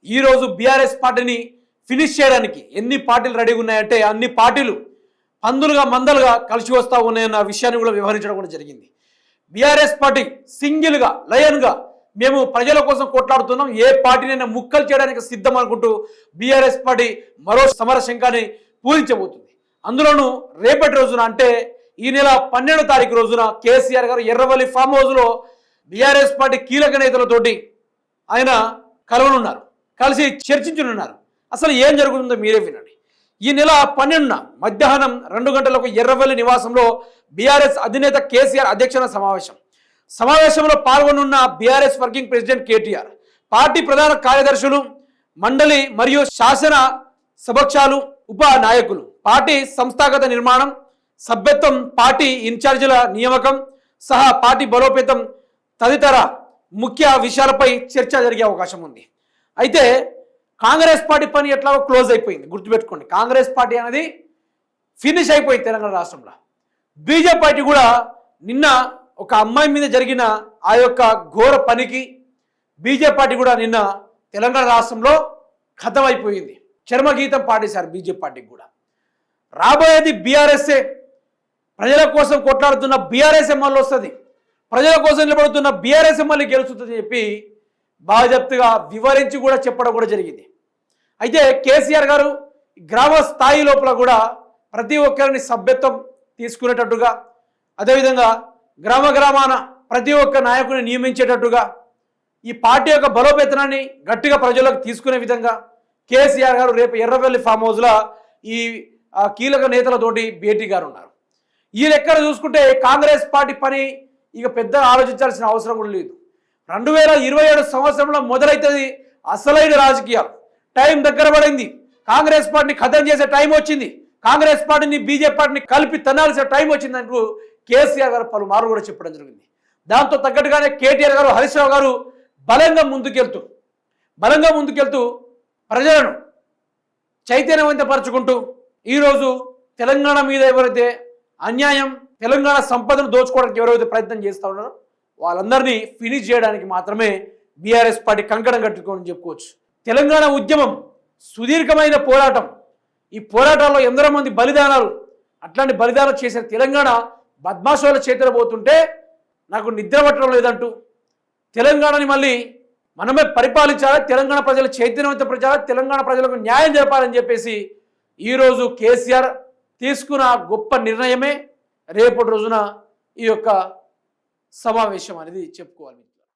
ఈరోజు బీఆర్ఎస్ పార్టీని ఫినిష్ చేయడానికి ఎన్ని పార్టీలు రెడీగా ఉన్నాయంటే అన్ని పార్టీలు పందులుగా మందలుగా కలిసి వస్తూ ఉన్నాయన్న విషయాన్ని కూడా వ్యవహరించడం కూడా జరిగింది. బీఆర్ఎస్ పార్టీ సింగిల్గా లయన్గా మేము ప్రజల కోసం కొట్లాడుతున్నాం, ఏ పార్టీనైనా ముక్కలు చేయడానికి సిద్ధం అనుకుంటూ బీఆర్ఎస్ పార్టీ మరో సమర శంఖాన్ని పూరించబోతుంది. అందులోనూ రేపటి రోజున అంటే ఈ నెల 12వ తారీఖు రోజున కేసీఆర్ గారు ఎర్రవల్లి ఫామ్ హౌస్లో బీఆర్ఎస్ పార్టీ కీలక నేతలతోటి ఆయన కలవనున్నారు, కలిసి చర్చించనున్నారు. అసలు ఏం జరుగుతుందో మీరే వినండి. ఈ నెల 12న మధ్యాహ్నం 2 గంటలకు ఎర్రవల్లి నివాసంలో బీఆర్ఎస్ అధినేత కేసీఆర్ అధ్యక్షన సమావేశంలో పాల్గొనున్న BRS working president KTR, party ప్రధాన కార్యదర్శులు, మండలి మరియు శాసన సభక్షాలు, ఉప నాయకులు, పార్టీ సంస్థాగత నిర్మాణం, సభ్యత్వం, పార్టీ ఇన్ఛార్జీల నియామకం సహా పార్టీ బలోపేతం తదితర ముఖ్య విషయాలపై చర్చ జరిగే అవకాశం ఉంది. అయితే కాంగ్రెస్ పార్టీ పని ఎట్లాగో క్లోజ్ అయిపోయింది, గుర్తుపెట్టుకోండి. కాంగ్రెస్ పార్టీ అనేది ఫినిష్ అయిపోయింది తెలంగాణ రాష్ట్రంలో. బీజేపీ పార్టీ కూడా నిన్న ఒక అమ్మాయి మీద జరిగిన ఆ యొక్క ఘోర పనికి బీజేపీ పార్టీ కూడా నిన్న తెలంగాణ రాష్ట్రంలో ఖతమైపోయింది. చర్మగీతం పాడేశారు బీజేపీ పార్టీకి కూడా. రాబోయేది బీఆర్ఎస్ఏ, ప్రజల కోసం కొట్లాడుతున్న బీఆర్ఎస్ మళ్ళీ వస్తుంది, ప్రజల కోసం నిలబడుతున్న బీఆర్ఎస్ మళ్ళీ గెలుస్తుందని చెప్పి బాధ్యతగా వివరించి కూడా చెప్పడం కూడా జరిగింది. అయితే కేసీఆర్ గారు గ్రామ స్థాయి లోపల కూడా ప్రతి ఒక్కరిని సభ్యత్వం తీసుకునేటట్టుగా, అదేవిధంగా గ్రామాన ప్రతి ఒక్క నాయకుని నియమించేటట్టుగా ఈ పార్టీ యొక్క బలోపేతనాన్ని గట్టిగా ప్రజలకు తీసుకునే విధంగా కేసీఆర్ గారు రేపు ఎర్రవల్లి ఫామ్ హౌస్లో ఈ కీలక నేతలతోటి భేటీ గారు ఉన్నారు. ఈ లెక్కన చూసుకుంటే కాంగ్రెస్ పార్టీ పని ఇక పెద్దగా ఆలోచించాల్సిన అవసరం కూడా లేదు. 2027 సంవత్సరంలో మొదలవుతుంది అసలైన రాజకీయాలు. టైం దగ్గర పడింది, కాంగ్రెస్ పార్టీని ఖతం చేసే టైం వచ్చింది, కాంగ్రెస్ పార్టీని బీజేపీ పార్టీని కలిపి తన్నాల్సిన టైం వచ్చింది అంటూ కేసీఆర్ గారు పలుమార్లు కూడా చెప్పడం జరిగింది. దాంతో తగ్గట్టుగానే కేటీఆర్ గారు, హరీష్ రావు గారు బలంగా ముందుకెళ్తూ ప్రజలను చైతన్యవంతపరచుకుంటూ ఈరోజు తెలంగాణ మీద ఎవరైతే అన్యాయం, తెలంగాణ సంపదను దోచుకోవడానికి ఎవరైతే ప్రయత్నం చేస్తూ ఉన్నారో వాళ్ళందరినీ ఫినిష్ చేయడానికి మాత్రమే బీఆర్ఎస్ పార్టీ కంకణం కట్టుకోని చెప్పుకోవచ్చు. తెలంగాణ ఉద్యమం సుదీర్ఘమైన పోరాటం, ఈ పోరాటాల్లో ఎందరో మంది బలిదానాలు, అట్లాంటి బలిదానాలు చేసిన తెలంగాణ బద్మాషుల చేతులు పోతుంటే నాకు నిద్ర పట్టడం లేదంటూ తెలంగాణని మళ్ళీ మనమే పరిపాలించాలి, తెలంగాణ ప్రజలు చైతన్యవంతపరచాలి, తెలంగాణ ప్రజలకు న్యాయం జరపాలని చెప్పేసి ఈరోజు కేసీఆర్ తీసుకున్న గొప్ప నిర్ణయమే రేపటి రోజున ఈ యొక్క సమావేశం అనేది చెప్పుకోవాలి.